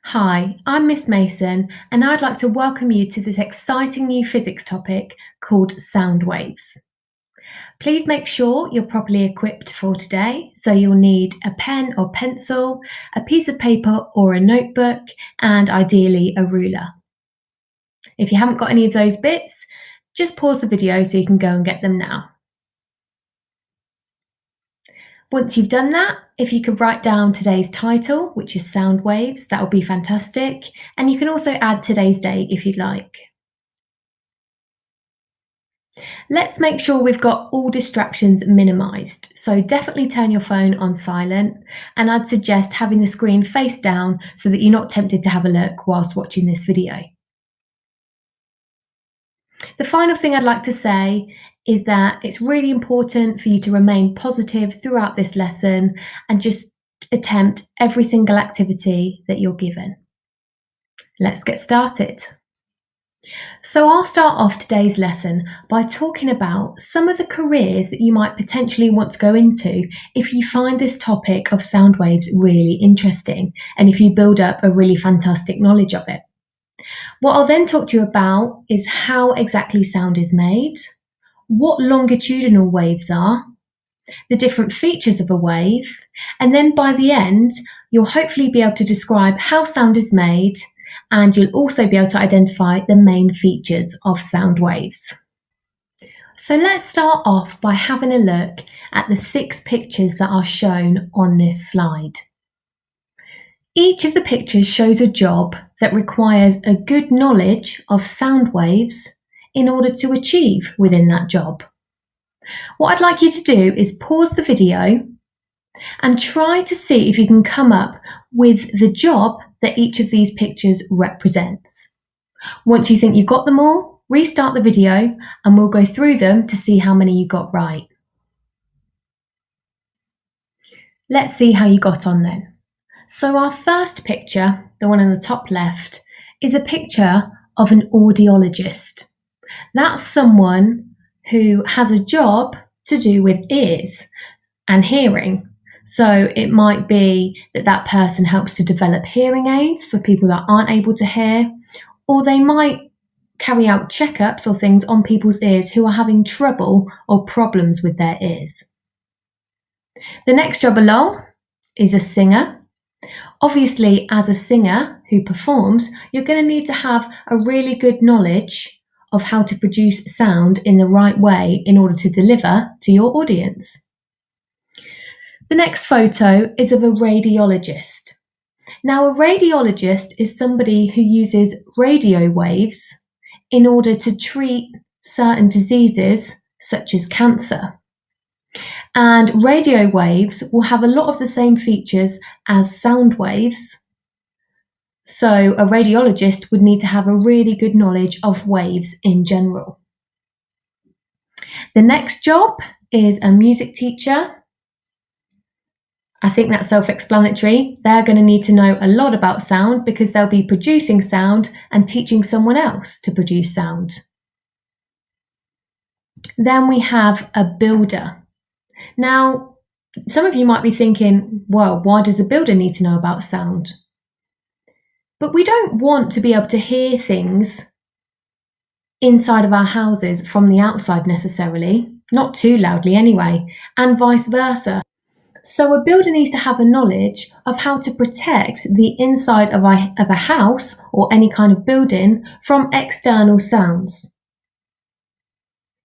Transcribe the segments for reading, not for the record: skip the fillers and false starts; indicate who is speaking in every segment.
Speaker 1: Hi, I'm Miss Mason, and I'd like to welcome you to this exciting new physics topic called sound waves. Please make sure you're properly equipped for today, so you'll need a pen or pencil, a piece of paper or a notebook, and ideally a ruler. If you haven't got any of those bits, just pause the video so you can go and get them now. Once you've done that, if you could write down today's title, which is sound waves, that would be fantastic. And you can also add today's date if you'd like. Let's make sure we've got all distractions minimized. So definitely turn your phone on silent, and I'd suggest having the screen face down so that you're not tempted to have a look whilst watching this video. The final thing I'd like to say is that it's really important for you to remain positive throughout this lesson and just attempt every single activity that you're given. Let's get started. So I'll start off today's lesson by talking about some of the careers that you might potentially want to go into if you find this topic of sound waves really interesting and if you build up a really fantastic knowledge of it. What I'll then talk to you about is how exactly sound is made, what longitudinal waves are, the different features of a wave, and then by the end, you'll hopefully be able to describe how sound is made, and you'll also be able to identify the main features of sound waves. So let's start off by having a look at the 6 pictures that are shown on this slide. Each of the pictures shows a job that requires a good knowledge of sound waves in order to achieve within that job. What I'd like you to do is pause the video and try to see if you can come up with the job that each of these pictures represents. Once you think you've got them all, restart the video and we'll go through them to see how many you got right. Let's see how you got on then. So our first picture, the one in the top left, is a picture of an audiologist. That's someone who has a job to do with ears and hearing. So it might be that that person helps to develop hearing aids for people that aren't able to hear, or they might carry out checkups or things on people's ears who are having trouble or problems with their ears. The next job along is a singer. Obviously, as a singer who performs, you're going to need to have a really good knowledge of how to produce sound in the right way in order to deliver to your audience. The next photo is of a radiologist. Now, a radiologist is somebody who uses radio waves in order to treat certain diseases such as cancer. And radio waves will have a lot of the same features as sound waves. So a radiologist would need to have a really good knowledge of waves in general. The next job is a music teacher. I think that's self-explanatory. They're going to need to know a lot about sound because they'll be producing sound and teaching someone else to produce sound. Then we have a builder. Now, some of you might be thinking, well, why does a builder need to know about sound? But we don't want to be able to hear things inside of our houses from the outside necessarily, not too loudly anyway, and vice versa. So a builder needs to have a knowledge of how to protect the inside of a house or any kind of building from external sounds.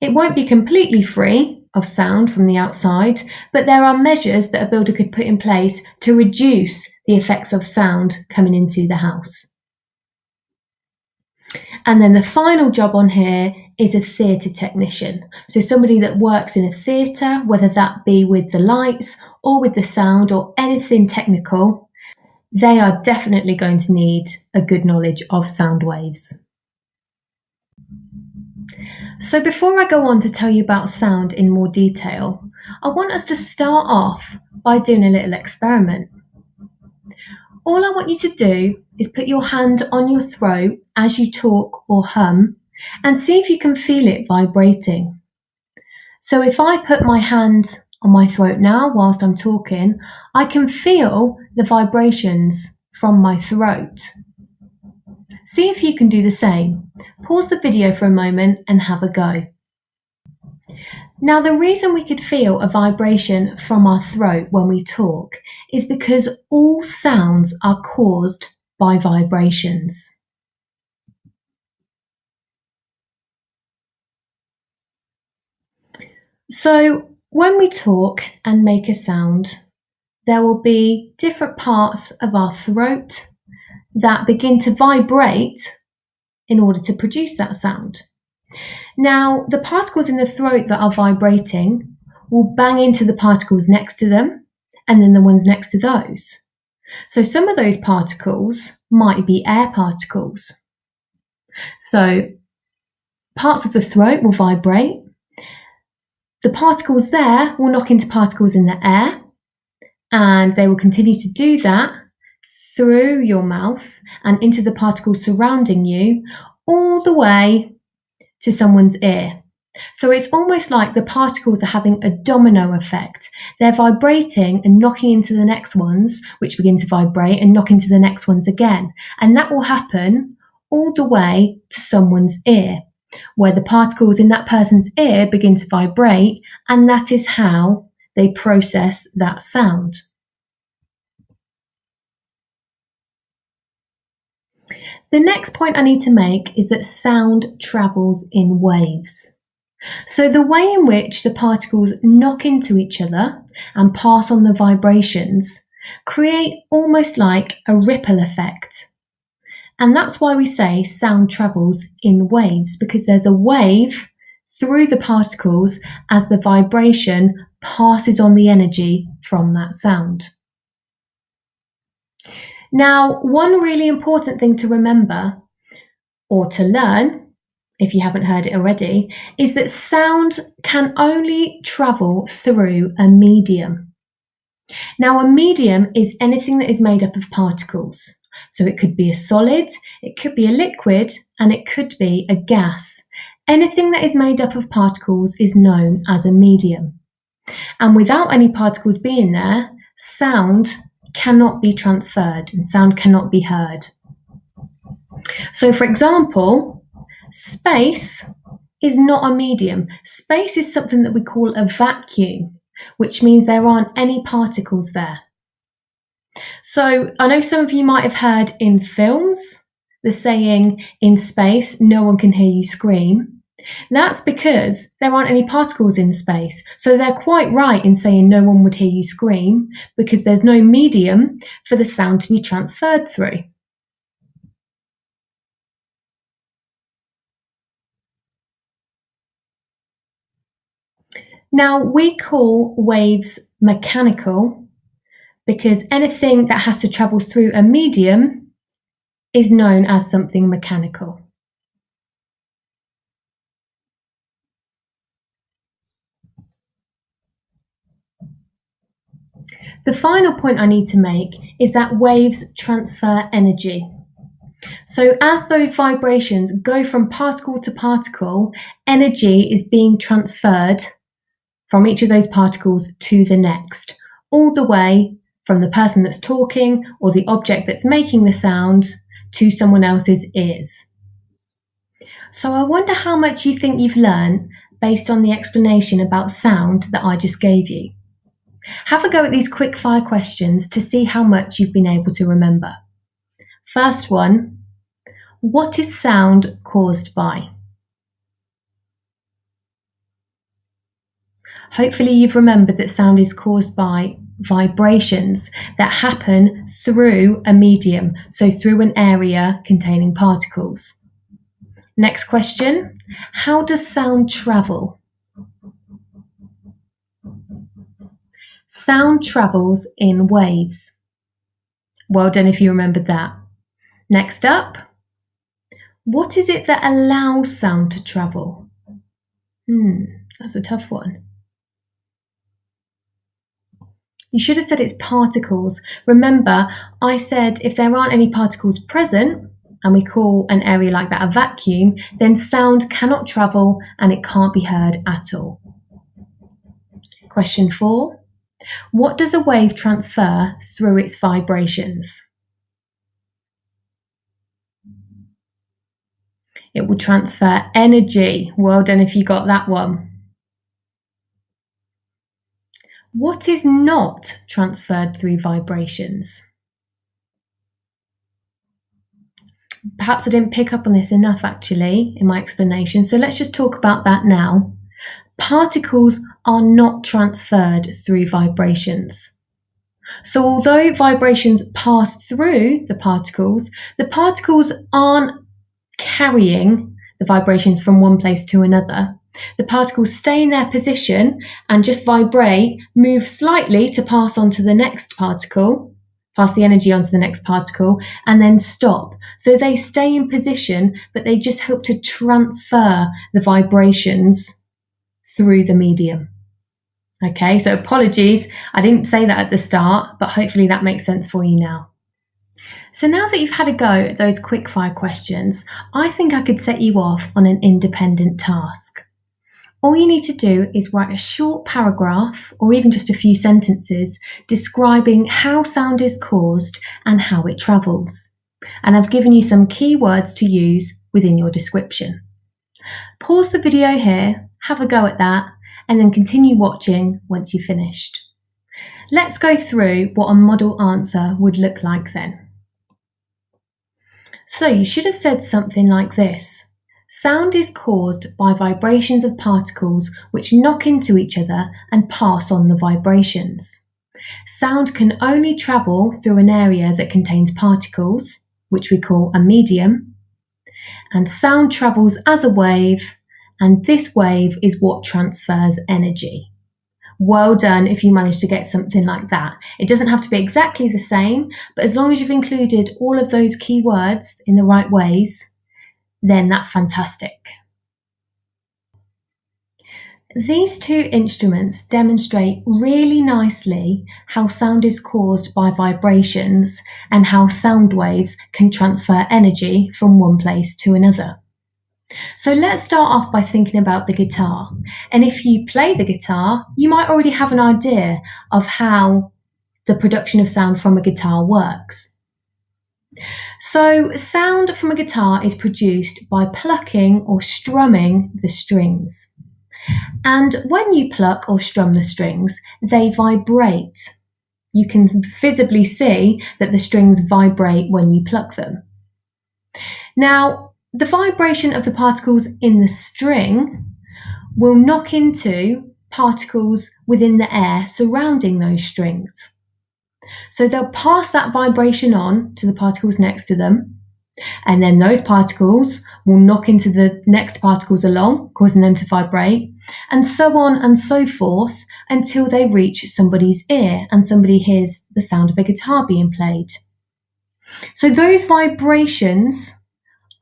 Speaker 1: It won't be completely free of sound from the outside, but there are measures that a builder could put in place to reduce the effects of sound coming into the house. And then the final job on here is a theatre technician. So somebody that works in a theatre, whether that be with the lights or with the sound or anything technical, they are definitely going to need a good knowledge of sound waves. So before I go on to tell you about sound in more detail, I want us to start off by doing a little experiment. All I want you to do is put your hand on your throat as you talk or hum and see if you can feel it vibrating. So if I put my hand on my throat now whilst I'm talking, I can feel the vibrations from my throat. See if you can do the same. Pause the video for a moment and have a go. Now, the reason we could feel a vibration from our throat when we talk is because all sounds are caused by vibrations. So, when we talk and make a sound, there will be different parts of our throat that begin to vibrate in order to produce that sound. Now, the particles in the throat that are vibrating will bang into the particles next to them and then the ones next to those. So some of those particles might be air particles. So parts of the throat will vibrate. The particles there will knock into particles in the air, and they will continue to do that through your mouth and into the particles surrounding you, all the way to someone's ear. So it's almost like the particles are having a domino effect. They're vibrating and knocking into the next ones, which begin to vibrate and knock into the next ones again. And that will happen all the way to someone's ear, where the particles in that person's ear begin to vibrate, and that is how they process that sound. The next point I need to make is that sound travels in waves. So the way in which the particles knock into each other and pass on the vibrations create almost like a ripple effect. And that's why we say sound travels in waves, because there's a wave through the particles as the vibration passes on the energy from that sound. Now, one really important thing to remember, or to learn, if you haven't heard it already, is that sound can only travel through a medium. Now, a medium is anything that is made up of particles. So it could be a solid, it could be a liquid, and it could be a gas. Anything that is made up of particles is known as a medium. And without any particles being there, sound cannot be transferred and sound cannot be heard. So, for example, space is not a medium. Space is something that we call a vacuum, which means there aren't any particles there. So I know some of you might have heard in films the saying, "In space, no one can hear you scream." That's because there aren't any particles in space. So they're quite right in saying no one would hear you scream, because there's no medium for the sound to be transferred through. Now, we call waves mechanical because anything that has to travel through a medium is known as something mechanical. The final point I need to make is that waves transfer energy. So as those vibrations go from particle to particle, energy is being transferred from each of those particles to the next, all the way from the person that's talking or the object that's making the sound to someone else's ears. So I wonder how much you think you've learned based on the explanation about sound that I just gave you. Have a go at these quick fire questions to see how much you've been able to remember. First one, what is sound caused by? Hopefully you've remembered that sound is caused by vibrations that happen through a medium, so through an area containing particles. Next question, how does sound travel? Sound travels in waves. Well done if you remembered that. Next up, what is it that allows sound to travel? That's a tough one. You should have said it's particles. Remember, I said if there aren't any particles present, and we call an area like that a vacuum, then sound cannot travel and it can't be heard at all. Question 4. What does a wave transfer through its vibrations? It will transfer energy. Well done if you got that one. What is not transferred through vibrations? Perhaps I didn't pick up on this enough actually in my explanation, so let's just talk about that now. Particles are not transferred through vibrations. So although vibrations pass through the particles aren't carrying the vibrations from one place to another. The particles stay in their position and just vibrate, move slightly to pass on to the next particle, pass the energy onto the next particle, and then stop. So they stay in position, but they just help to transfer the vibrations through the medium. Okay, so apologies, I didn't say that at the start, but hopefully that makes sense for you now. So now that you've had a go at those quickfire questions, I think I could set you off on an independent task. All you need to do is write a short paragraph, or even just a few sentences, describing how sound is caused and how it travels. And I've given you some key words to use within your description. Pause the video here, have a go at that, and then continue watching once you've finished. Let's go through what a model answer would look like then. So you should have said something like this. Sound is caused by vibrations of particles which knock into each other and pass on the vibrations. Sound can only travel through an area that contains particles, which we call a medium, and sound travels as a wave, and this wave is what transfers energy. Well done if you managed to get something like that. It doesn't have to be exactly the same, but as long as you've included all of those key words in the right ways, then that's fantastic. These two instruments demonstrate really nicely how sound is caused by vibrations and how sound waves can transfer energy from one place to another. So let's start off by thinking about the guitar. And if you play the guitar, you might already have an idea of how the production of sound from a guitar works. So sound from a guitar is produced by plucking or strumming the strings. And when you pluck or strum the strings, they vibrate. You can visibly see that the strings vibrate when you pluck them. Now, the vibration of the particles in the string will knock into particles within the air surrounding those strings. So they'll pass that vibration on to the particles next to them, and then those particles will knock into the next particles along, causing them to vibrate, and so on and so forth until they reach somebody's ear and somebody hears the sound of a guitar being played. So those vibrations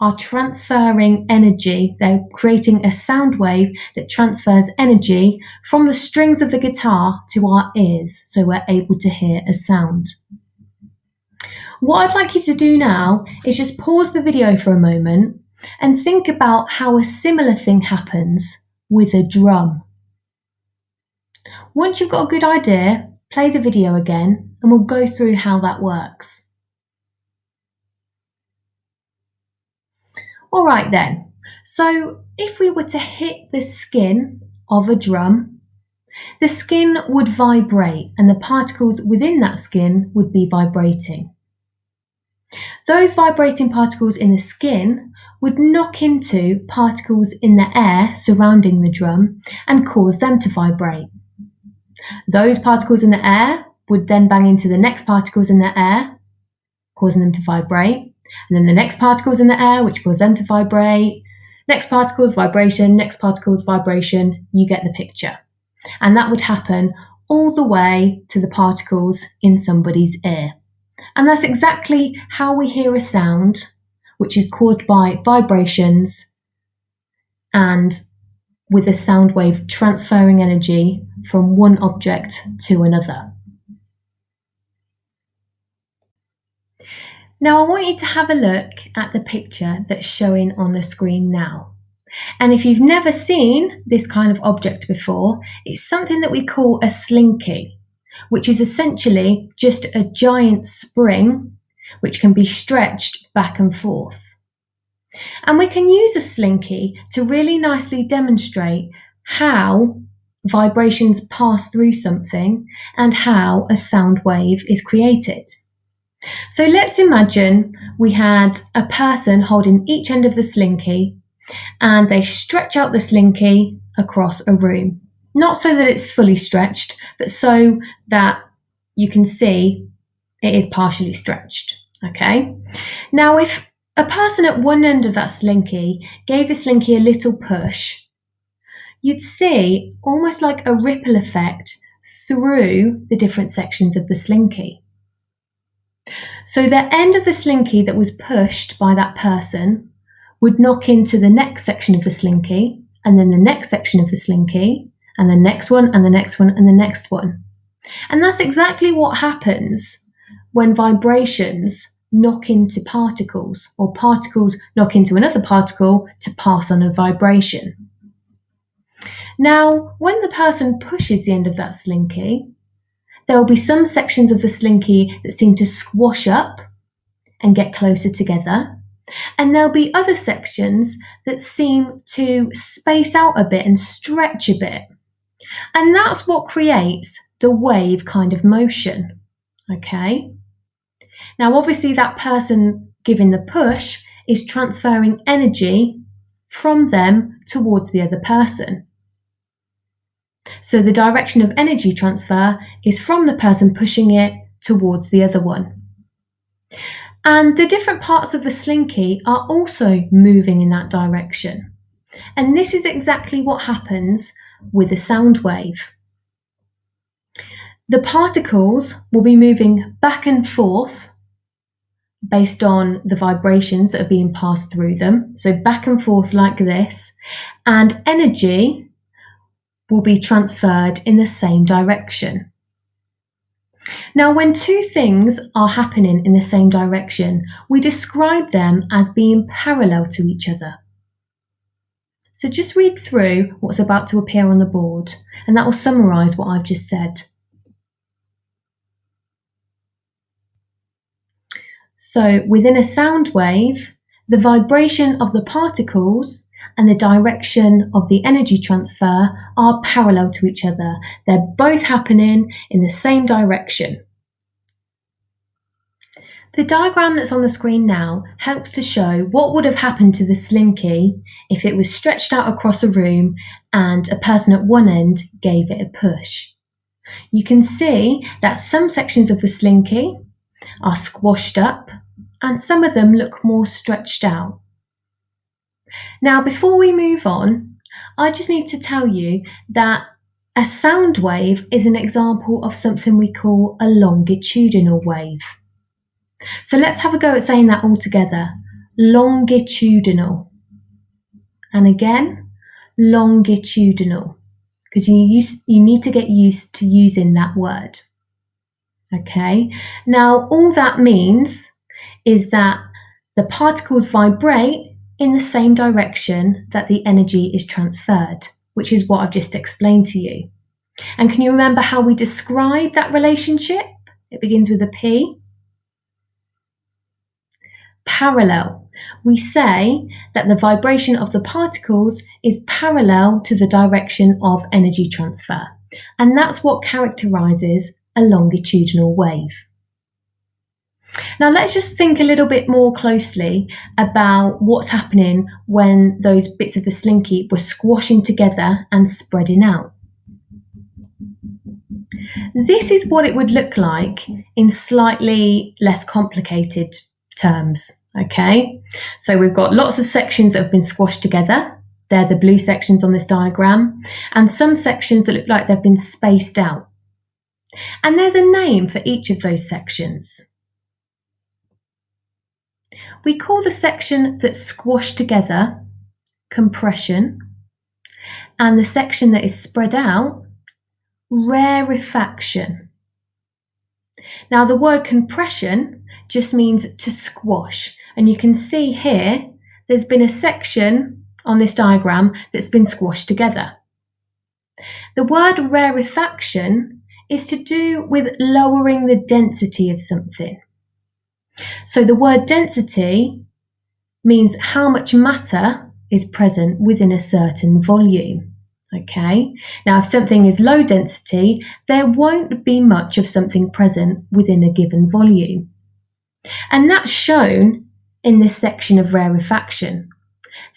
Speaker 1: are transferring energy. They're creating a sound wave that transfers energy from the strings of the guitar to our ears, so we're able to hear a sound. What I'd like you to do now is just pause the video for a moment and think about how a similar thing happens with a drum. Once you've got a good idea, play the video again and we'll go through how that works. All right then, so if we were to hit the skin of a drum, the skin would vibrate and the particles within that skin would be vibrating. Those vibrating particles in the skin would knock into particles in the air surrounding the drum and cause them to vibrate. Those particles in the air would then bang into the next particles in the air, causing them to vibrate. And then the next particles in the air, which cause them to vibrate. Next particles, vibration, next particles, vibration. You get the picture. And that would happen all the way to the particles in somebody's ear. And that's exactly how we hear a sound, which is caused by vibrations and with a sound wave transferring energy from one object to another. Now I want you to have a look at the picture that's showing on the screen now. And if you've never seen this kind of object before, it's something that we call a slinky, which is essentially just a giant spring which can be stretched back and forth. And we can use a slinky to really nicely demonstrate how vibrations pass through something and how a sound wave is created. So let's imagine we had a person holding each end of the slinky and they stretch out the slinky across a room. Not so that it's fully stretched, but so that you can see it is partially stretched. Okay. Now, if a person at one end of that slinky gave the slinky a little push, you'd see almost like a ripple effect through the different sections of the slinky. So the end of the slinky that was pushed by that person would knock into the next section of the slinky, and then the next section of the slinky, and the next one, and the next one, and the next one. And that's exactly what happens when vibrations knock into particles, or particles knock into another particle to pass on a vibration. Now, when the person pushes the end of that slinky, there will be some sections of the slinky that seem to squash up and get closer together, and there'll be other sections that seem to space out a bit and stretch a bit. And that's what creates the wave kind of motion. Okay? Now, obviously, that person giving the push is transferring energy from them towards the other person. So the direction of energy transfer is from the person pushing it towards the other one. And the different parts of the slinky are also moving in that direction. And this is exactly what happens with a sound wave. The particles will be moving back and forth based on the vibrations that are being passed through them. So back and forth like this, and energy will be transferred in the same direction. Now, when two things are happening in the same direction, we describe them as being parallel to each other. So just read through what's about to appear on the board, and that will summarise what I've just said. So within a sound wave, the vibration of the particles and the direction of the energy transfer are parallel to each other. They're both happening in the same direction. The diagram that's on the screen now helps to show what would have happened to the slinky if it was stretched out across a room and a person at one end gave it a push. You can see that some sections of the slinky are squashed up and some of them look more stretched out. Now, before we move on, I just need to tell you that a sound wave is an example of something we call a longitudinal wave. So let's have a go at saying that all together. Longitudinal. And again, longitudinal, because you need to get used to using that word. Okay, now all that means is that the particles vibrate in the same direction that the energy is transferred, which is what I've just explained to you. And can you remember how we describe that relationship? It begins with a P. Parallel. We say that the vibration of the particles is parallel to the direction of energy transfer. And that's what characterises a longitudinal wave. Now let's just think a little bit more closely about what's happening when those bits of the slinky were squashing together and spreading out. This is what it would look like in slightly less complicated terms, okay? So we've got lots of sections that have been squashed together. They're the blue sections on this diagram, and some sections that look like they've been spaced out. And there's a name for each of those sections. We call the section that's squashed together compression, and the section that is spread out rarefaction. Now, the word compression just means to squash, and you can see here there's been a section on this diagram that's been squashed together. The word rarefaction is to do with lowering the density of something. So the word density means how much matter is present within a certain volume. Okay, now if something is low density, there won't be much of something present within a given volume. And that's shown in this section of rarefaction.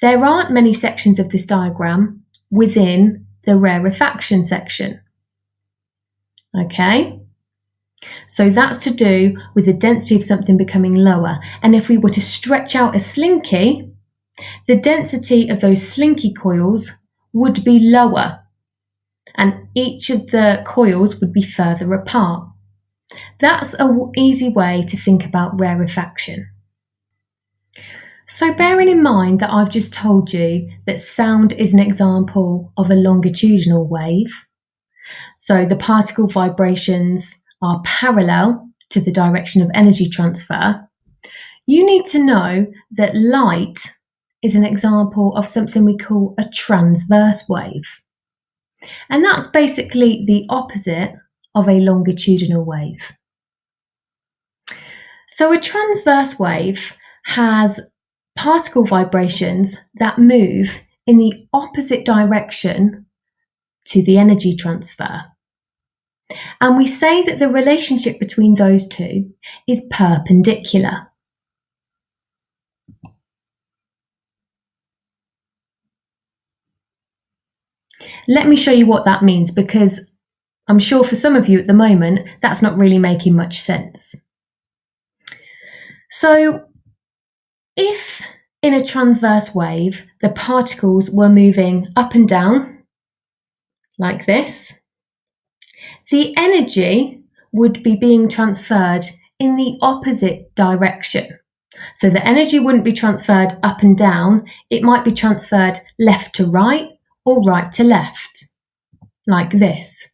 Speaker 1: There aren't many sections of this diagram within the rarefaction section. Okay, so that's to do with the density of something becoming lower. And if we were to stretch out a slinky, the density of those slinky coils would be lower, and each of the coils would be further apart. That's an easy way to think about rarefaction. So bearing in mind that I've just told you that sound is an example of a longitudinal wave, so the particle vibrations are parallel to the direction of energy transfer, you need to know that light is an example of something we call a transverse wave. And that's basically the opposite of a longitudinal wave. So a transverse wave has particle vibrations that move in the opposite direction to the energy transfer. And we say that the relationship between those two is perpendicular. Let me show you what that means, because I'm sure for some of you at the moment, that's not really making much sense. So if in a transverse wave, the particles were moving up and down like this, the energy would be being transferred in the opposite direction. So the energy wouldn't be transferred up and down, it might be transferred left to right or right to left, like this.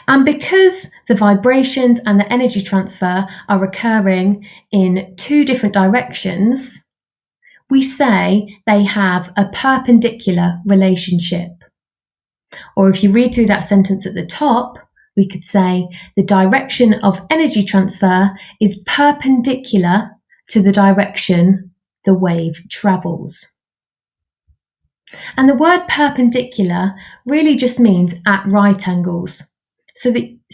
Speaker 1: And because the vibrations and the energy transfer are occurring in two different directions, we say they have a perpendicular relationship. Or if you read through that sentence at the top, we could say the direction of energy transfer is perpendicular to the direction the wave travels. And the word perpendicular really just means at right angles. So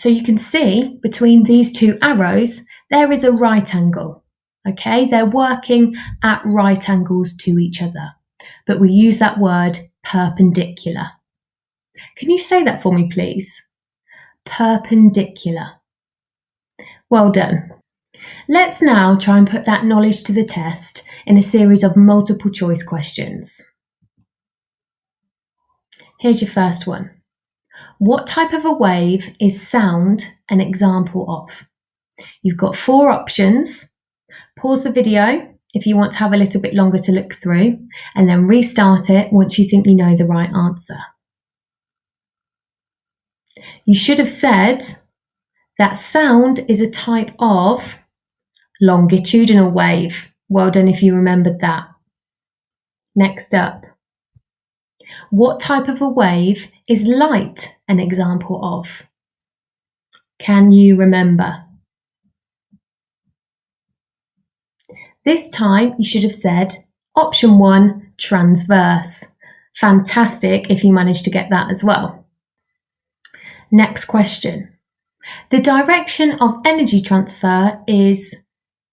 Speaker 1: you can see between these two arrows, there is a right angle. Okay, they're working at right angles to each other, but we use that word perpendicular. Can you say that for me, please? Perpendicular. Well done. Let's now try and put that knowledge to the test in a series of multiple choice questions. Here's your first one. What type of a wave is sound an example of? You've got 4 options. Pause the video if you want to have a little bit longer to look through, and then restart it once you think you know the right answer. You should have said that sound is a type of longitudinal wave. Well done if you remembered that. Next up. What type of a wave is light an example of? Can you remember? This time you should have said option 1, transverse. Fantastic if you managed to get that as well. Next question. The direction of energy transfer is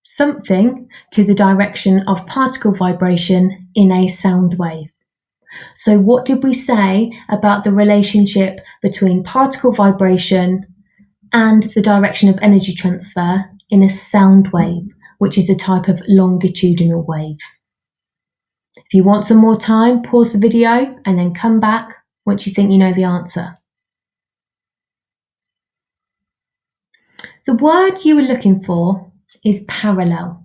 Speaker 1: something to the direction of particle vibration in a sound wave. So what did we say about the relationship between particle vibration and the direction of energy transfer in a sound wave, which is a type of longitudinal wave? If you want some more time, pause the video and then come back once you think you know the answer. The word you were looking for is parallel.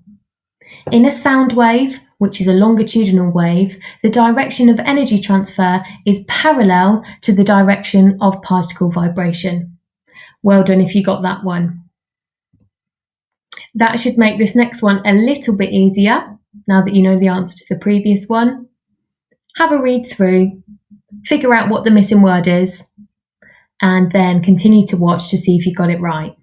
Speaker 1: In a sound wave, which is a longitudinal wave, the direction of energy transfer is parallel to the direction of particle vibration. Well done if you got that one. That should make this next one a little bit easier, now that you know the answer to the previous one. Have a read through, figure out what the missing word is, and then continue to watch to see if you got it right.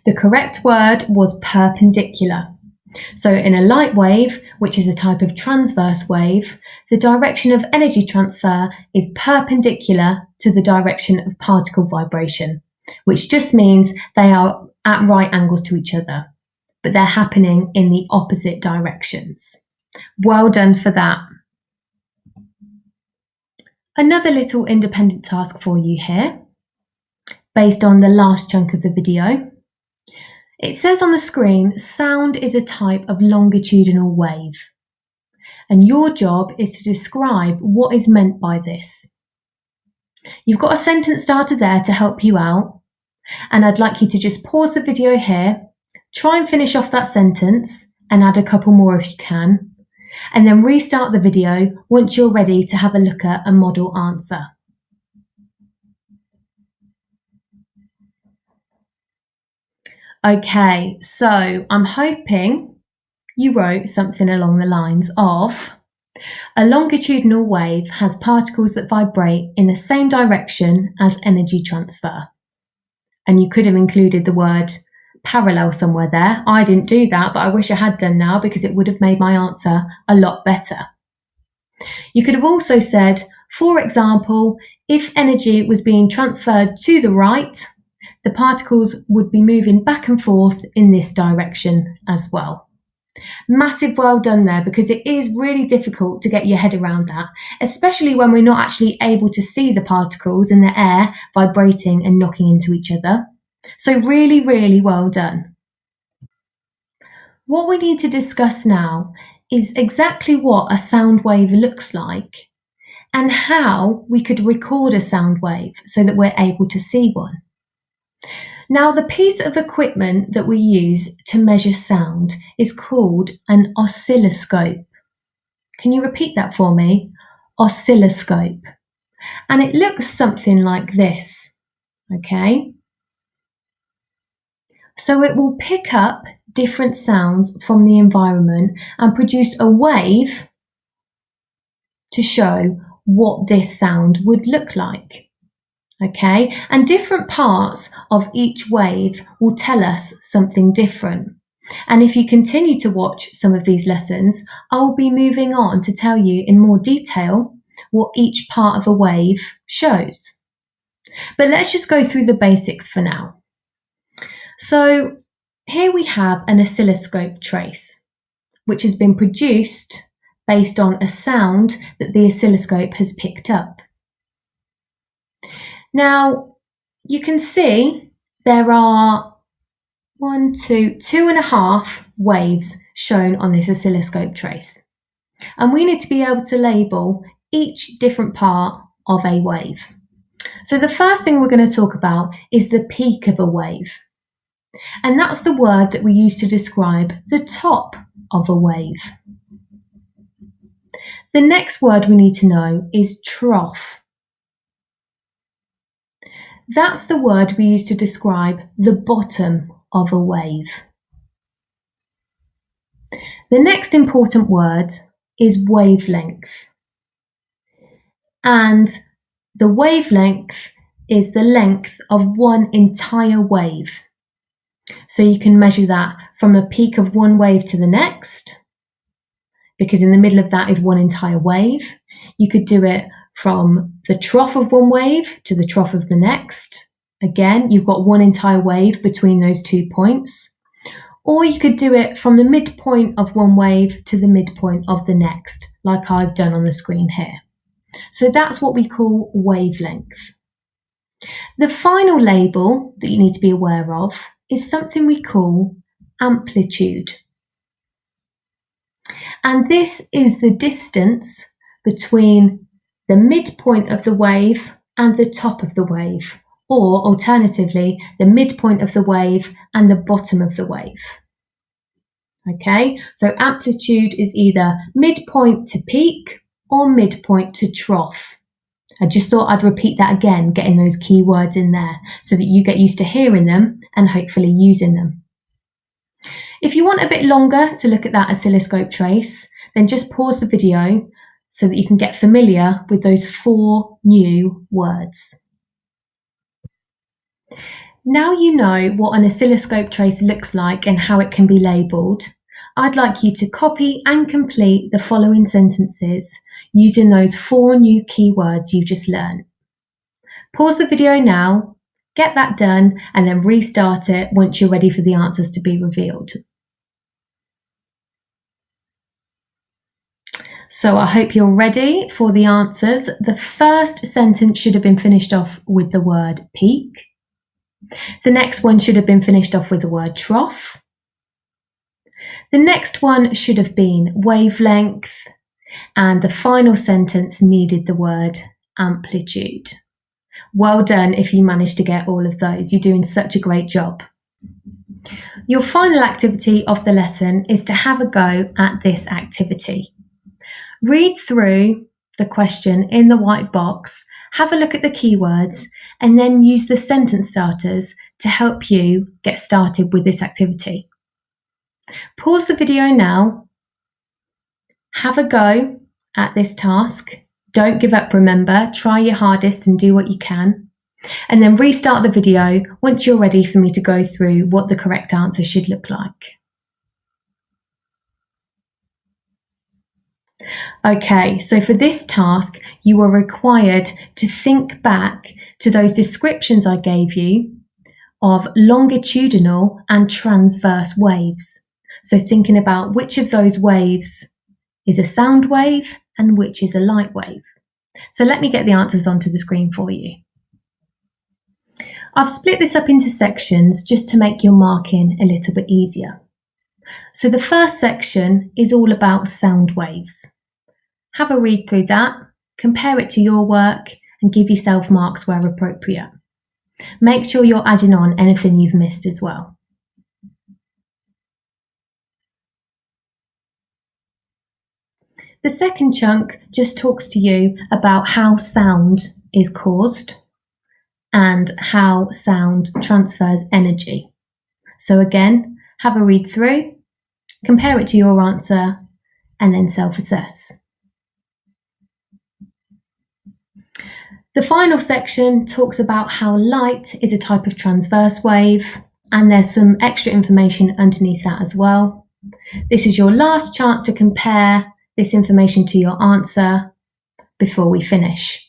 Speaker 1: The correct word was perpendicular. So in a light wave, which is a type of transverse wave, the direction of energy transfer is perpendicular to the direction of particle vibration, which just means they are at right angles to each other, but they're happening in the opposite directions. Well done for that. Another little independent task for you here, based on the last chunk of the video. It says on the screen, sound is a type of longitudinal wave. And your job is to describe what is meant by this. You've got a sentence starter there to help you out. And I'd like you to just pause the video here, try and finish off that sentence and add a couple more if you can. And then restart the video once you're ready to have a look at a model answer. Okay, so I'm hoping you wrote something along the lines of, a longitudinal wave has particles that vibrate in the same direction as energy transfer. And you could have included the word parallel somewhere there. I didn't do that, but I wish I had done now because it would have made my answer a lot better. You could have also said, for example, if energy was being transferred to the right, the particles would be moving back and forth in this direction as well. Massive well done there, because it is really difficult to get your head around that, especially when we're not actually able to see the particles in the air vibrating and knocking into each other. So really, really well done. What we need to discuss now is exactly what a sound wave looks like and how we could record a sound wave so that we're able to see one. Now, the piece of equipment that we use to measure sound is called an oscilloscope. Can you repeat that for me? Oscilloscope. And it looks something like this, okay? So it will pick up different sounds from the environment and produce a wave to show what this sound would look like. Okay, and different parts of each wave will tell us something different. And if you continue to watch some of these lessons, I'll be moving on to tell you in more detail what each part of a wave shows. But let's just go through the basics for now. So here we have an oscilloscope trace, which has been produced based on a sound that the oscilloscope has picked up. Now, you can see there are 2.5 waves shown on this oscilloscope trace. And we need to be able to label each different part of a wave. So the first thing we're going to talk about is the peak of a wave. And that's the word that we use to describe the top of a wave. The next word we need to know is trough. That's the word we use to describe the bottom of a wave. The next important word is wavelength. And the wavelength is the length of one entire wave. So you can measure that from the peak of one wave to the next, because in the middle of that is one entire wave. You could do it from the trough of one wave to the trough of the next. Again, you've got one entire wave between those 2 points. Or you could do it from the midpoint of one wave to the midpoint of the next, like I've done on the screen here. So that's what we call wavelength. The final label that you need to be aware of is something we call amplitude. And this is the distance between the midpoint of the wave and the top of the wave, or alternatively, the midpoint of the wave and the bottom of the wave. Okay, so amplitude is either midpoint to peak or midpoint to trough. I just thought I'd repeat that again, getting those key words in there so that you get used to hearing them and hopefully using them. If you want a bit longer to look at that oscilloscope trace, then just pause the video so that you can get familiar with those 4 new words. Now you know what an oscilloscope trace looks like and how it can be labelled. I'd like you to copy and complete the following sentences using those 4 new keywords you just learned. Pause the video now, get that done, and then restart it once you're ready for the answers to be revealed. So I hope you're ready for the answers. The first sentence should have been finished off with the word peak. The next one should have been finished off with the word trough. The next one should have been wavelength. And the final sentence needed the word amplitude. Well done if you managed to get all of those. You're doing such a great job. Your final activity of the lesson is to have a go at this activity. Read through the question in the white box, have a look at the keywords, and then use the sentence starters to help you get started with this activity. Pause the video now, have a go at this task. Don't give up, remember, try your hardest and do what you can. And then restart the video once you're ready for me to go through what the correct answer should look like. Okay, so for this task, you are required to think back to those descriptions I gave you of longitudinal and transverse waves. So thinking about which of those waves is a sound wave and which is a light wave. So let me get the answers onto the screen for you. I've split this up into sections just to make your marking a little bit easier. So the first section is all about sound waves. Have a read through that, compare it to your work, and give yourself marks where appropriate. Make sure you're adding on anything you've missed as well. The second chunk just talks to you about how sound is caused and how sound transfers energy. So again, have a read through, compare it to your answer, and then self-assess. The final section talks about how light is a type of transverse wave, and there's some extra information underneath that as well. This is your last chance to compare this information to your answer before we finish.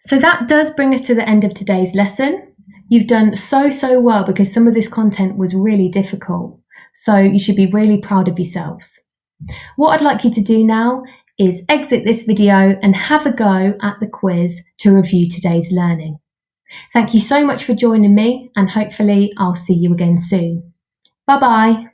Speaker 1: So that does bring us to the end of today's lesson. You've done so well because some of this content was really difficult. So you should be really proud of yourselves. What I'd like you to do now is exit this video and have a go at the quiz to review today's learning. Thank you so much for joining me, and hopefully I'll see you again soon. Bye bye.